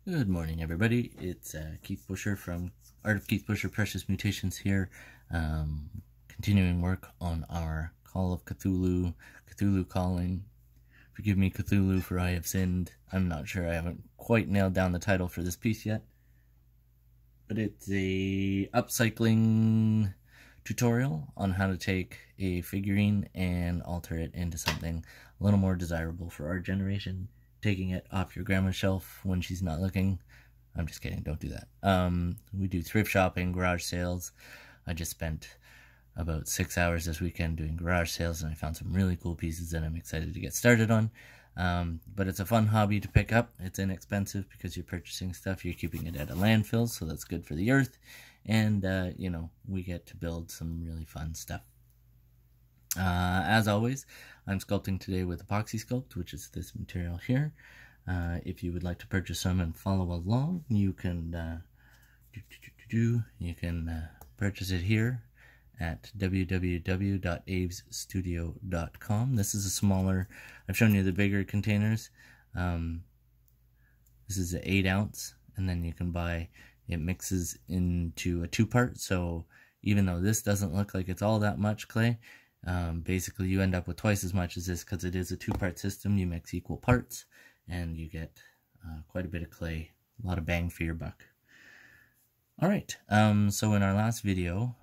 Good morning, everybody. It's Keith Busher from Art of Keith Busher Precious Mutations here. Continuing work on our Call of Cthulhu, Cthulhu Calling. Forgive me, Cthulhu, for I have sinned. I'm not sure, I haven't quite nailed down the title for this piece yet. But it's a upcycling tutorial on how to take a figurine and alter it into something a little more desirable for our generation. Taking it off your grandma's shelf when she's not looking. I'm just kidding, don't do that. We do thrift shopping, garage sales. I just spent about 6 hours this weekend doing garage sales, and I found some really cool pieces that I'm excited to get started on. But it's a fun hobby to pick up. It's inexpensive because you're purchasing stuff, you're keeping it at a landfill, so that's good for the earth. And, you know, we get to build some really fun stuff. As always, I'm sculpting today with Epoxy Sculpt, which is this material here. If you would like to purchase some and follow along, you can purchase it here at www.avesstudio.com. This is a smaller, I've shown you the bigger containers. This is an 8 ounce, and then you can buy, it mixes into a 2-part, so even though this doesn't look like it's all that much clay, basically you end up with twice as much as this because it is a 2-part system. You mix equal parts and you get quite a bit of clay, a lot of bang for your buck. Alright, so in our last video,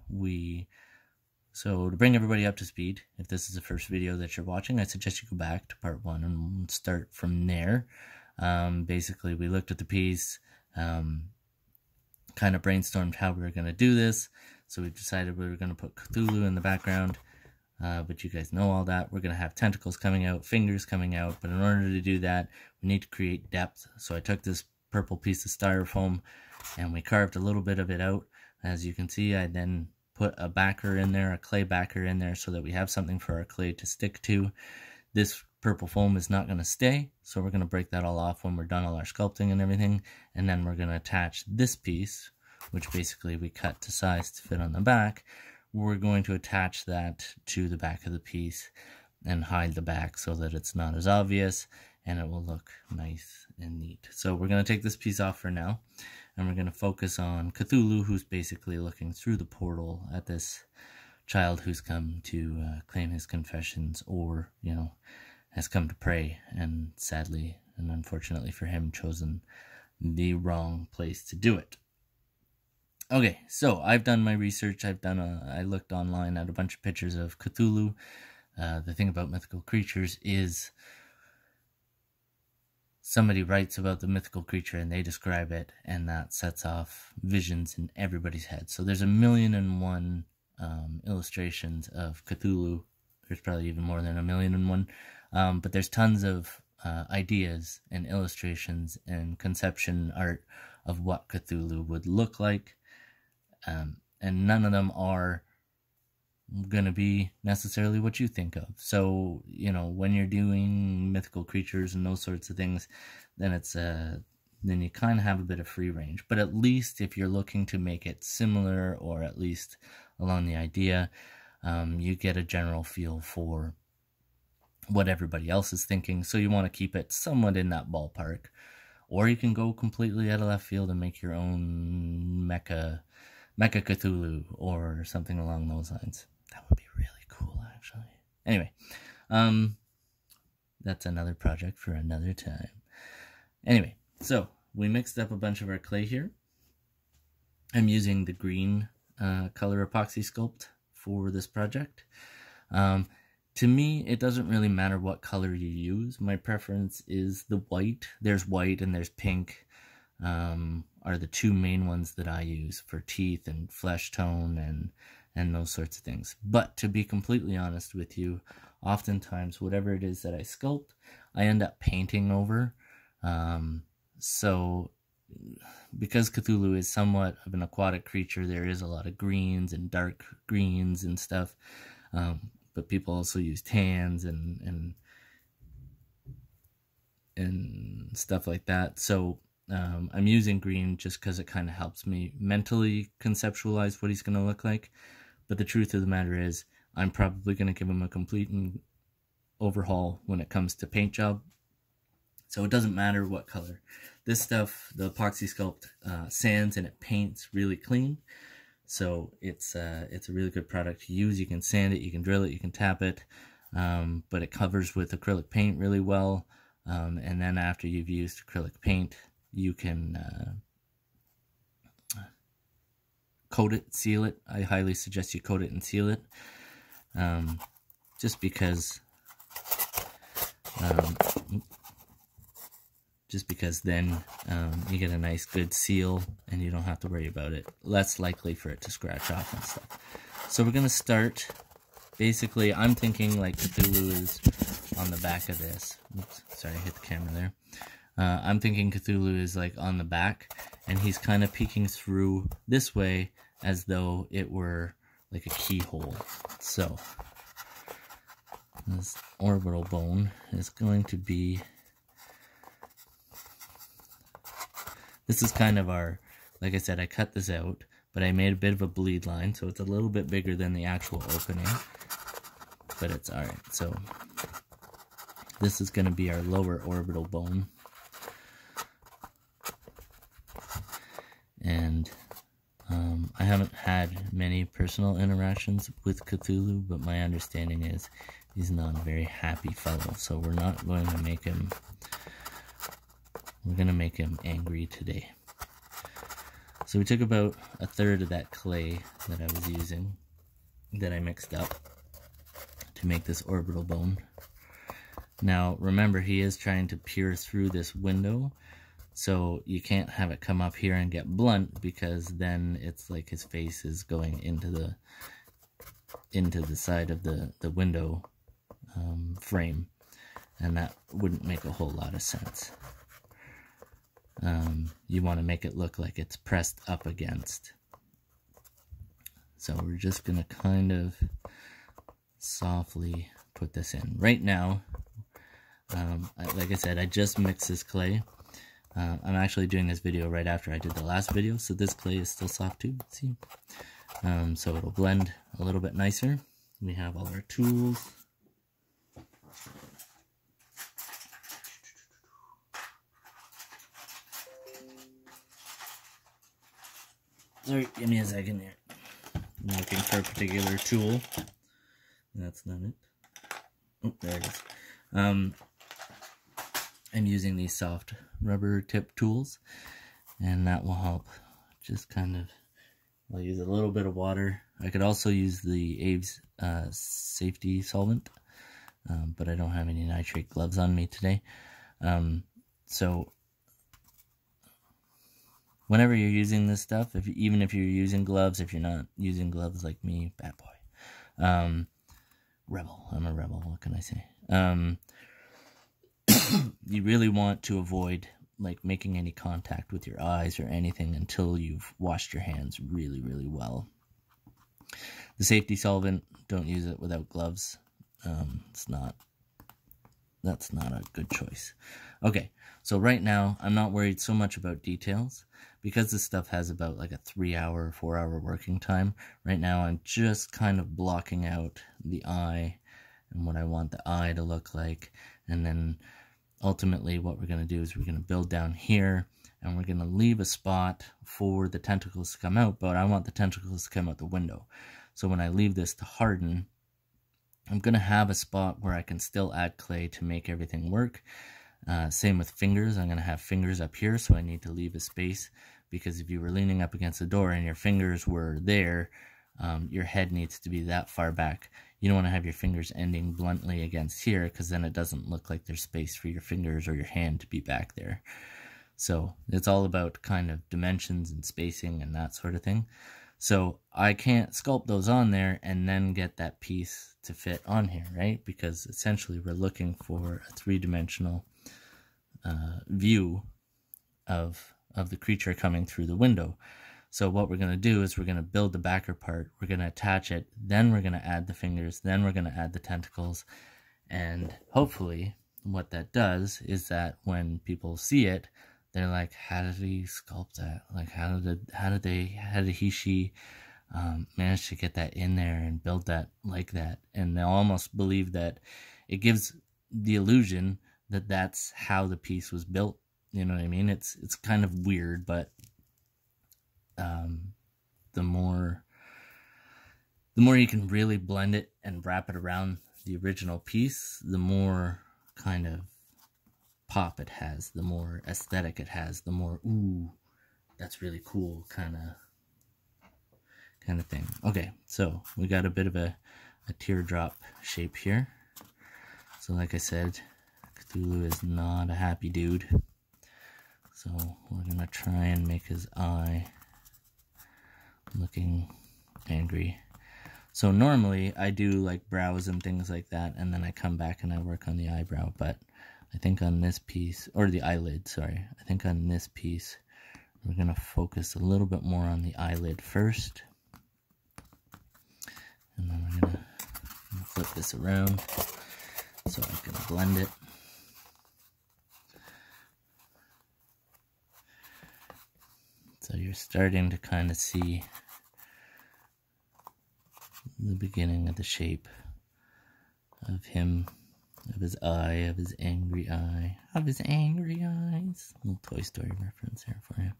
so to bring everybody up to speed, if this is the first video that you're watching, I suggest you go back to part 1 and start from there. Basically, we looked at the piece, kind of brainstormed how we were going to do this, so we decided we were going to put Cthulhu in the background. But you guys know all that. We're going to have tentacles coming out, fingers coming out, but in order to do that, we need to create depth. So I took this purple piece of styrofoam and we carved a little bit of it out. As you can see, I then put a backer in there, a clay backer in there, so that we have something for our clay to stick to. This purple foam is not going to stay, so we're going to break that all off when we're done all our sculpting and everything, and then we're going to attach this piece, which basically we cut to size to fit on the back. We're going to attach that to the back of the piece and hide the back so that it's not as obvious and it will look nice and neat. So we're going to take this piece off for now, and we're going to focus on Cthulhu, who's basically looking through the portal at this child who's come to claim his confessions, or, you know, has come to pray, and sadly and unfortunately for him, chosen the wrong place to do it. Okay, so I've done my research. I looked online at a bunch of pictures of Cthulhu. The thing about mythical creatures is somebody writes about the mythical creature and they describe it, and that sets off visions in everybody's head. So there's 1,000,001 illustrations of Cthulhu. There's probably even more than 1,000,001. But there's tons of ideas and illustrations and conception art of what Cthulhu would look like. And none of them are going to be necessarily what you think of. So, you know, when you're doing mythical creatures and those sorts of things, then it's then you kind of have a bit of free range. But at least if you're looking to make it similar, or at least along the idea, you get a general feel for what everybody else is thinking. So you want to keep it somewhat in that ballpark. Or you can go completely out of left field and make your own Mecha Cthulhu or something along those lines. That would be really cool, actually. Anyway, that's another project for another time. Anyway, so we mixed up a bunch of our clay here. I'm using the green color Epoxy Sculpt for this project. To me, it doesn't really matter what color you use. My preference is the white. There's white and there's pink. Are the two main ones that I use for teeth and flesh tone and those sorts of things. But to be completely honest with you, oftentimes whatever it is that I sculpt, I end up painting over. So because Cthulhu is somewhat of an aquatic creature, there is a lot of greens and dark greens and stuff. But people also use tans and stuff like that. So I'm using green just because it kind of helps me mentally conceptualize what he's going to look like. But the truth of the matter is, I'm probably going to give him a complete overhaul when it comes to paint job. So it doesn't matter what color. this stuff, the epoxy sculpt, sands and it paints really clean. So it's a really good product to use. You can sand it, you can drill it, you can tap it, but it covers with acrylic paint really well. And then after you've used acrylic paint, you can coat it, seal it. I highly suggest you coat it and seal it, just because then you get a nice good seal and you don't have to worry about it. Less likely for it to scratch off and stuff. So we're going to start, basically I'm thinking like Cthulhu is on the back of this. Oops, sorry, I hit the camera there. I'm thinking Cthulhu is like on the back and he's kind of peeking through this way as though it were like a keyhole. So this orbital bone is going to be, this is kind of our, like I said, I cut this out, but I made a bit of a bleed line, so it's a little bit bigger than the actual opening, but it's alright. So this is going to be our lower orbital bone. And I haven't had many personal interactions with Cthulhu, but my understanding is he's not a very happy fellow, so we're not going to make him, we're going to make him angry today. So we took about a third of that clay that I was using, that I mixed up to make this orbital bone. Now remember, he is trying to peer through this window, so you can't have it come up here and get blunt, because then it's like his face is going into the side of the window frame, and that wouldn't make a whole lot of sense. You want to make it look like it's pressed up against. So we're just going to kind of softly put this in. Right now, like I said, I just mixed this clay. I'm actually doing this video right after I did the last video, so this clay is still soft too, see? So it'll blend a little bit nicer. We have all our tools. Sorry, give me a second here. I'm looking for a particular tool. That's not it. Oh, there it is. I'm using these soft rubber tip tools, and that will help. Just kind of, I'll use a little bit of water. I could also use the Abe's safety solvent, but I don't have any nitrate gloves on me today. So whenever you're using this stuff, even if you're using gloves, if you're not using gloves like me, bad boy. Rebel. I'm a rebel, what can I say? You really want to avoid like making any contact with your eyes or anything until you've washed your hands really, really well. The safety solvent, don't use it without gloves. That's not a good choice. Okay, so right now I'm not worried so much about details because this stuff has about like a 3-hour, 4-hour working time. Right now I'm just kind of blocking out the eye and what I want the eye to look like, and then ultimately what we're going to do is we're going to build down here, and we're going to leave a spot for the tentacles to come out, but I want the tentacles to come out the window. So when I leave this to harden, I'm going to have a spot where I can still add clay to make everything work. Same with fingers. I'm going to have fingers up here, so I need to leave a space, because if you were leaning up against the door and your fingers were there, your head needs to be that far back. You don't want to have your fingers ending bluntly against here, because then it doesn't look like there's space for your fingers or your hand to be back there. So it's all about kind of dimensions and spacing and that sort of thing. So I can't sculpt those on there and then get that piece to fit on here, right? Because essentially we're looking for a 3-dimensional view of the creature coming through the window. So what we're going to do is we're going to build the backer part, we're going to attach it, then we're going to add the fingers, then we're going to add the tentacles, and hopefully what that does is that when people see it, they're like, how did he sculpt that? Like, how did she manage to get that in there and build that like that? And they'll almost believe that it gives the illusion that that's how the piece was built You know what I mean? It's kind of weird, but the more you can really blend it and wrap it around the original piece, the more kind of pop it has, the more aesthetic it has, the more, ooh, that's really cool kind of thing. Okay, so we got a bit of a teardrop shape here. So like I said, Cthulhu is not a happy dude. So we're gonna try and make his eye looking angry. So normally I do like brows and things like that, and then I come back and I work on the eyebrow, but I think on this piece, or the eyelid, sorry, I think on this piece we're gonna focus a little bit more on the eyelid first, and then we're gonna flip this around so I can blend it. So you're starting to kind of see the beginning of the shape of him, of his eye, of his angry eye, of his angry eyes. A little Toy Story reference there for you.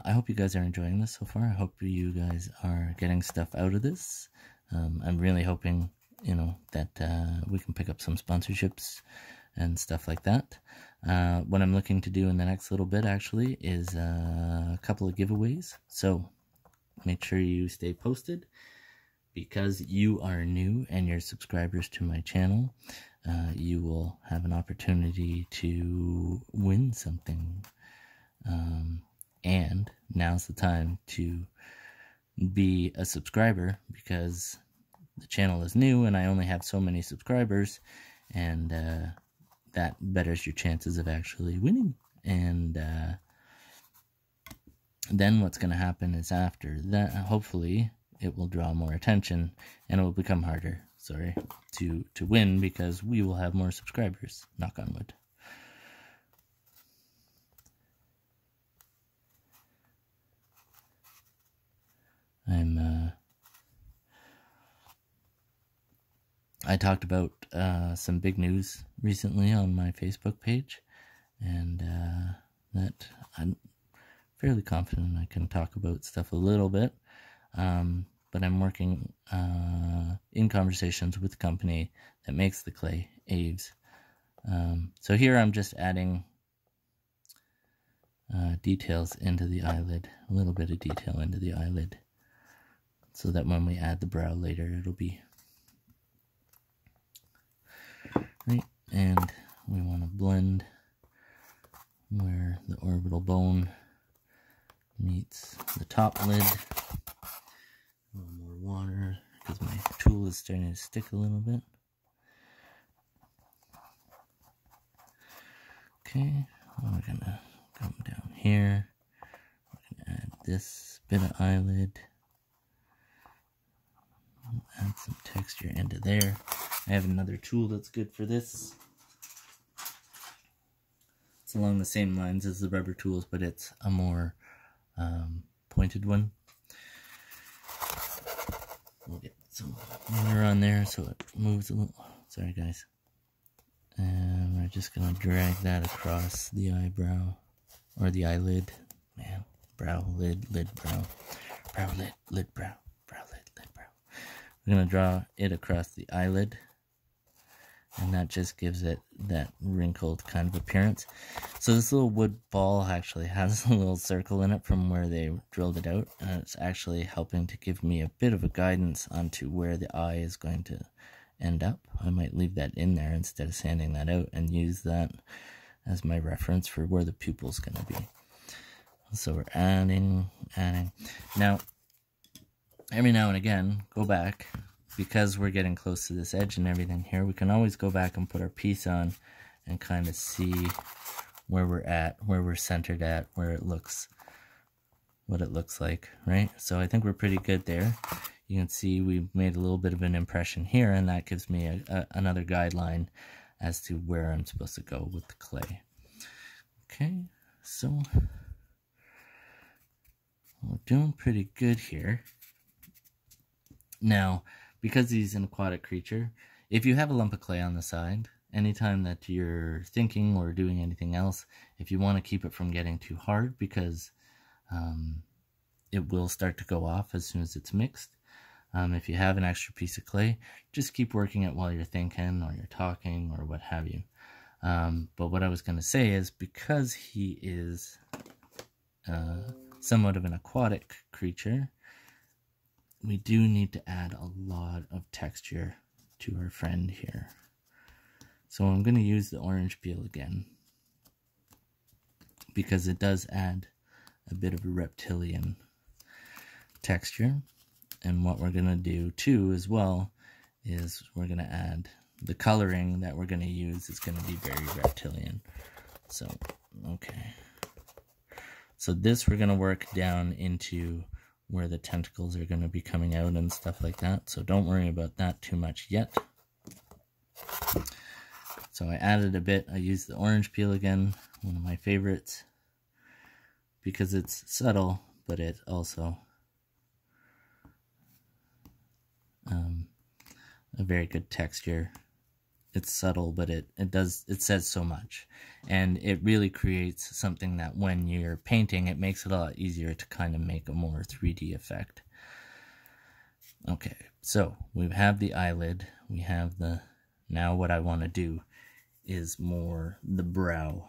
I hope you guys are enjoying this so far. I hope you guys are getting stuff out of this. I'm really hoping, you know, that we can pick up some sponsorships and stuff like that. What I'm looking to do in the next little bit actually is a couple of giveaways. So make sure you stay posted, because you are new and you're subscribers to my channel. You will have an opportunity to win something. And now's the time to be a subscriber, because the channel is new and I only have so many subscribers, and that betters your chances of actually winning. And then what's going to happen is after that, hopefully it will draw more attention and it will become harder, to win, because we will have more subscribers, knock on wood. I talked about some big news recently on my Facebook page, and that I'm fairly confident I can talk about stuff a little bit, but I'm working in conversations with the company that makes the clay, Aves. So here I'm just adding details into the eyelid, a little bit of detail into the eyelid, so that when we add the brow later, it'll be right. And we want to blend where the orbital bone meets the top lid. A little more water, because my tool is starting to stick a little bit. Okay, we're gonna come down here. We're gonna add this bit of eyelid. Add some texture into there. I have another tool that's good for this. It's along the same lines as the rubber tools, but it's a more pointed one. We'll get some water on there so it moves a little. Sorry guys. And we're just going to drag that across the eyebrow, or the eyelid. Man, brow, lid, brow. Brow, lid, brow. Brow, lid, brow. We're going to draw it across the eyelid, and that just gives it that wrinkled kind of appearance. So this little wood ball actually has a little circle in it from where they drilled it out, and it's actually helping to give me a bit of a guidance onto where the eye is going to end up. I might leave that in there instead of sanding that out, and use that as my reference for where the pupil's going to be. So we're adding. Now, every now and again, go back, because we're getting close to this edge and everything here, we can always go back and put our piece on and kind of see where we're at, where we're centered at, where it looks, what it looks like, right? So I think we're pretty good there. You can see we made a little bit of an impression here, and that gives me another guideline as to where I'm supposed to go with the clay. Okay, so we're doing pretty good here. Now, because he's an aquatic creature, if you have a lump of clay on the side, anytime that you're thinking or doing anything else, if you want to keep it from getting too hard, because it will start to go off as soon as it's mixed. If you have an extra piece of clay, just keep working it while you're thinking or you're talking or what have you. But what I was going to say is, because he is somewhat of an aquatic creature, we do need to add a lot of texture to our friend here. So I'm going to use the orange peel again, because it does add a bit of a reptilian texture. And what we're going to do too as well is we're going to add the coloring that we're going to use is going to be very reptilian. So, okay. So this we're going to work down into where the tentacles are going to be coming out and stuff like that. So don't worry about that too much yet. So I added a bit. I used the orange peel again, one of my favorites, because it's subtle, but it also a very good texture. It's subtle, but it says so much, and it really creates something that when you're painting, it makes it a lot easier to kind of make a more 3D effect. Okay, so we have the eyelid, we have the, now what I want to do is more the brow,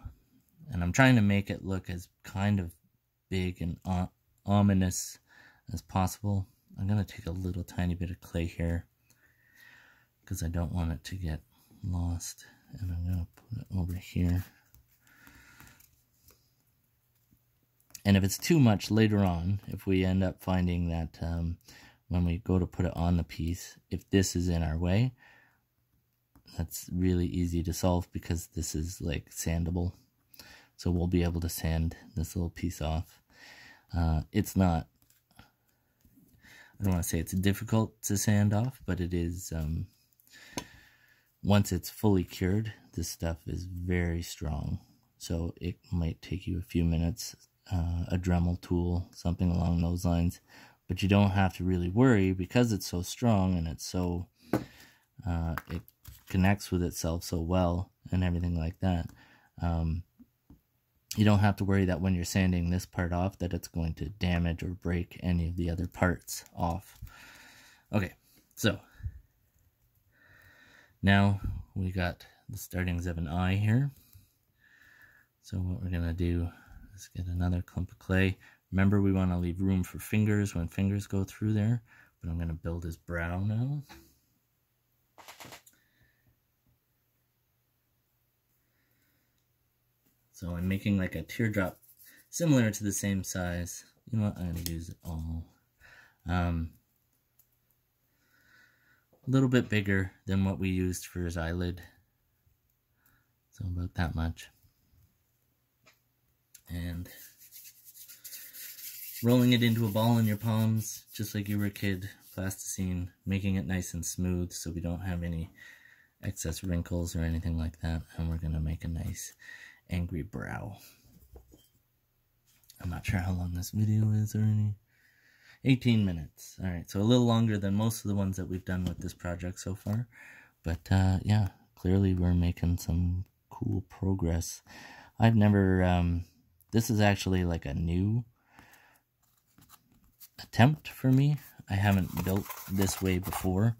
and I'm trying to make it look as kind of big and ominous as possible. I'm going to take a little tiny bit of clay here because I don't want it to get lost, and I'm going to put it over here. And if it's too much later on, if we end up finding that when we go to put it on the piece, if this is in our way, that's really easy to solve because this is like sandable. So we'll be able to sand this little piece off. It's not, I don't want to say it's difficult to sand off, but it is, once it's fully cured, this stuff is very strong. So it might take you a few minutes, a Dremel tool, something along those lines. But you don't have to really worry because it's so strong and it's so, it connects with itself so well and everything like that. You don't have to worry that when you're sanding this part off that it's going to damage or break any of the other parts off. Okay, so now we got the startings of an eye here. So what we're going to do is get another clump of clay. Remember, we want to leave room for fingers when fingers go through there. But I'm going to build his brow now. So I'm making like a teardrop similar to the same size. You know what, I'm going to use it all. A little bit bigger than what we used for his eyelid. So about that much. And rolling it into a ball in your palms, just like you were a kid, plasticine, making it nice and smooth so we don't have any excess wrinkles or anything like that. And we're going to make a nice angry brow. I'm not sure how long this video is or any. 18 minutes. Alright, so a little longer than most of the ones that we've done with this project so far. But yeah, clearly we're making some cool progress. I've never, this is actually like a new attempt for me. I haven't built this way before.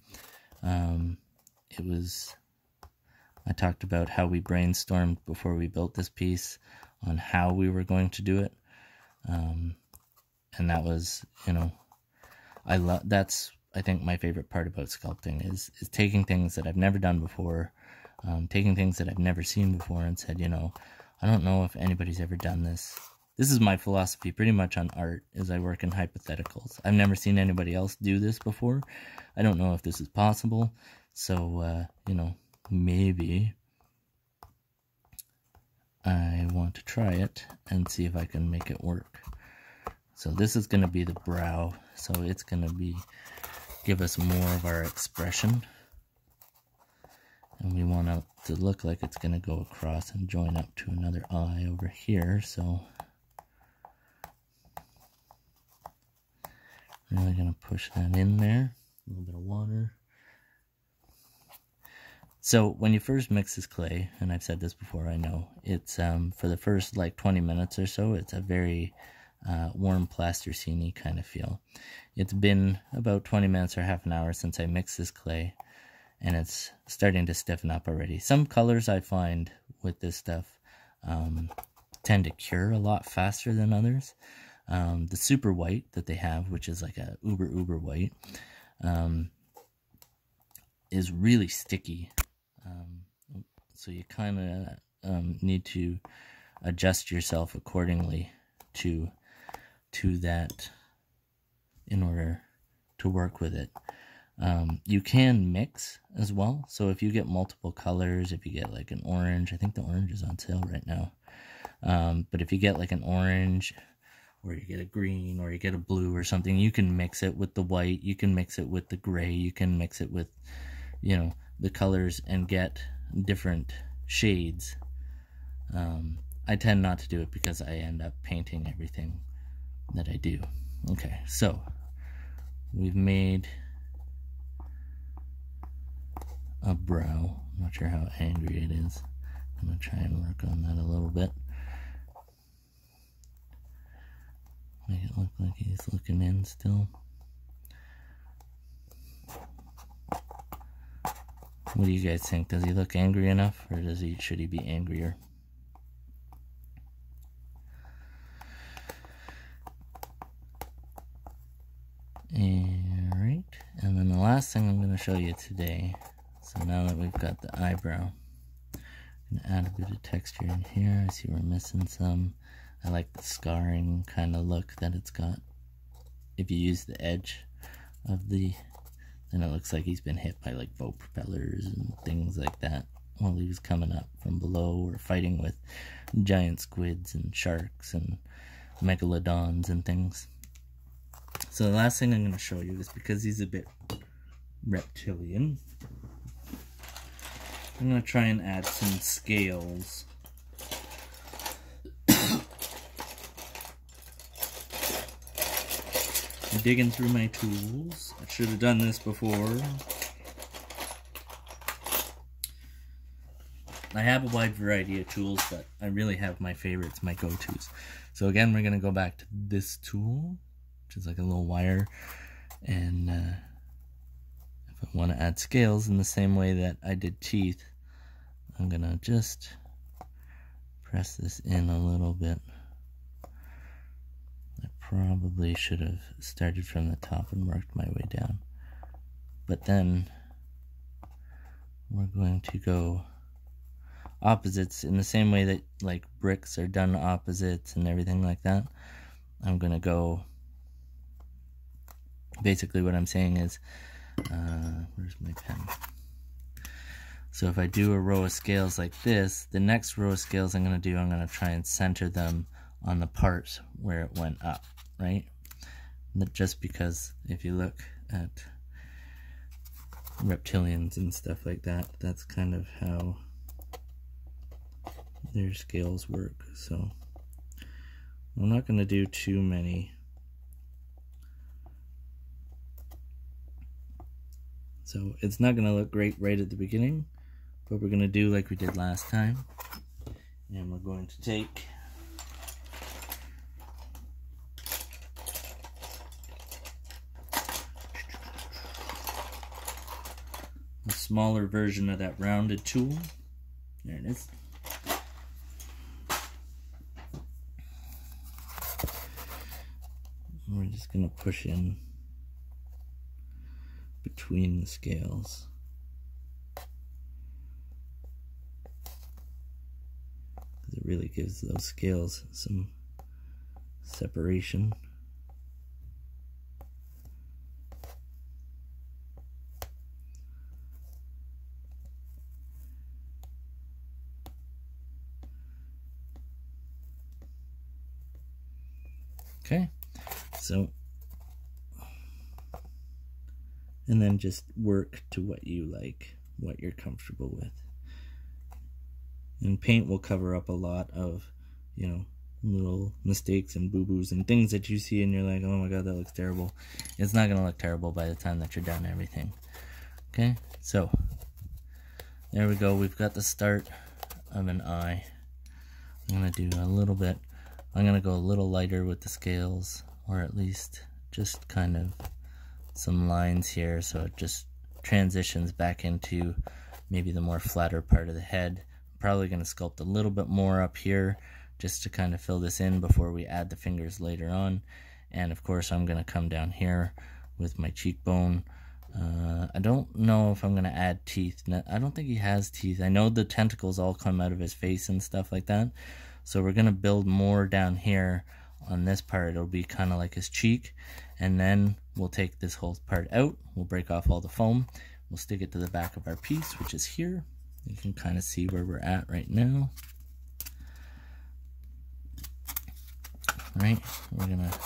I talked about how we brainstormed before we built this piece on how we were going to do it. And that was, you know, that's, I think, my favorite part about sculpting is taking things that I've never done before, taking things that I've never seen before and said, you know, I don't know if anybody's ever done this. This is my philosophy pretty much on art, is I work in hypotheticals. I've never seen anybody else do this before. I don't know if this is possible. So, you know, maybe I want to try it and see if I can make it work. So this is going to be the brow, so it's going to give us more of our expression. And we want it to look like it's going to go across and join up to another eye over here, so really going to push that in there. A little bit of water. So when you first mix this clay, and I've said this before, I know, it's for the first like 20 minutes or so, it's a very warm plasticine kind of feel. It's been about 20 minutes or half an hour since I mixed this clay, and it's starting to stiffen up already. Some colors I find with this stuff tend to cure a lot faster than others. The super white that they have, which is like a uber white, is really sticky. So you kind of need to adjust yourself accordingly to that in order to work with it. You can mix as well. So if you get multiple colors, if you get like an orange, I think the orange is on sale right now. But if you get like an orange, or you get a green, or you get a blue or something, you can mix it with the white, you can mix it with the gray, you can mix it with, you know, the colors and get different shades. I tend not to do it because I end up painting everything that I do. Okay, so we've made a brow. I'm not sure how angry it is. I'm going to try and work on that a little bit. Make it look like he's looking in still. What do you guys think? Does he look angry enough, or should he be angrier? Alright, and then the last thing I'm going to show you today, so now that we've got the eyebrow, I'm going to add a bit of texture in here. I see we're missing some. I like the scarring kind of look that it's got. If you use the edge of then it looks like he's been hit by like boat propellers and things like that while he was coming up from below, or fighting with giant squids and sharks and megalodons and things. So the last thing I'm going to show you is, because he's a bit reptilian, I'm going to try and add some scales. I'm digging through my tools. I should have done this before. I have a wide variety of tools, but I really have my favorites, my go-tos. So again, we're going to go back to this tool, which is like a little wire, and if I want to add scales in the same way that I did teeth, I'm going to just press this in a little bit. I probably should have started from the top and worked my way down. But then we're going to go opposites in the same way that like bricks are done opposites and everything like that. I'm going to go, basically what I'm saying is, where's my pen? So if I do a row of scales like this, the next row of scales I'm going to try and center them on the parts where it went up, right? Just because if you look at reptilians and stuff like that, that's kind of how their scales work. So I'm not going to do too many. So it's not going to look great right at the beginning, but we're going to do like we did last time. And we're going to take a smaller version of that rounded tool. There it is. And we're just going to push in between the scales. It really gives those scales some separation. Okay, so, and then just work to what you like, what you're comfortable with. And paint will cover up a lot of, you know, little mistakes and boo-boos and things that you see and you're like, oh my god, that looks terrible. It's not going to look terrible by the time that you're done everything. Okay, so there we go. We've got the start of an eye. I'm going to do a little bit. I'm going to go a little lighter with the scales, or at least just kind of some lines here so it just transitions back into maybe the more flatter part of the head. I'm probably going to sculpt a little bit more up here just to kind of fill this in before we add the fingers later on. And of course I'm going to come down here with my cheekbone. I don't know if I'm going to add teeth. I don't think he has teeth. I know the tentacles all come out of his face and stuff like that. So we're going to build more down here on this part. It'll be kind of like his cheek. And then we'll take this whole part out. We'll break off all the foam. We'll stick it to the back of our piece, which is here. You can kind of see where we're at right now. Right, we're going to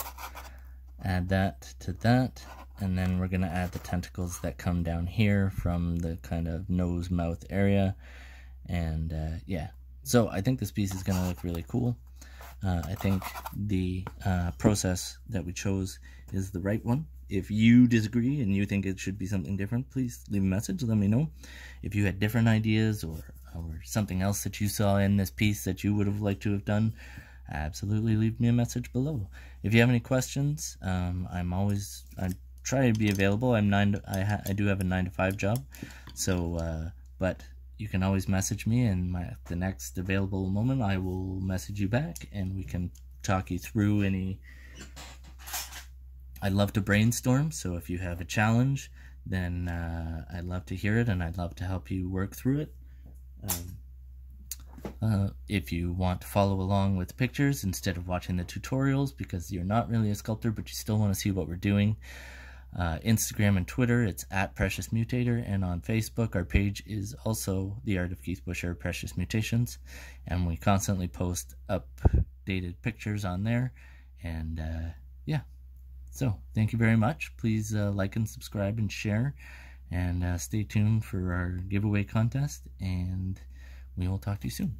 add that to that. And then we're going to add the tentacles that come down here from the kind of nose mouth area. And yeah, so I think this piece is going to look really cool. I think the process that we chose is the right one. If you disagree and you think it should be something different, please leave a message, let me know. If you had different ideas or something else that you saw in this piece that you would have liked to have done, absolutely leave me a message below. If you have any questions, I try to be available. I do have a 9-to-5 job, so but you can always message me, and the next available moment I will message you back and we can talk you through any. I love to brainstorm, so if you have a challenge, then I'd love to hear it and I'd love to help you work through it. If you want to follow along with pictures instead of watching the tutorials because you're not really a sculptor but you still want to see what we're doing, Instagram and Twitter, it's @PreciousMutator, and on Facebook our page is also The Art of Keith Busher Precious Mutations, and we constantly post updated pictures on there. And yeah, so thank you very much. Please like and subscribe and share, and stay tuned for our giveaway contest, and we will talk to you soon.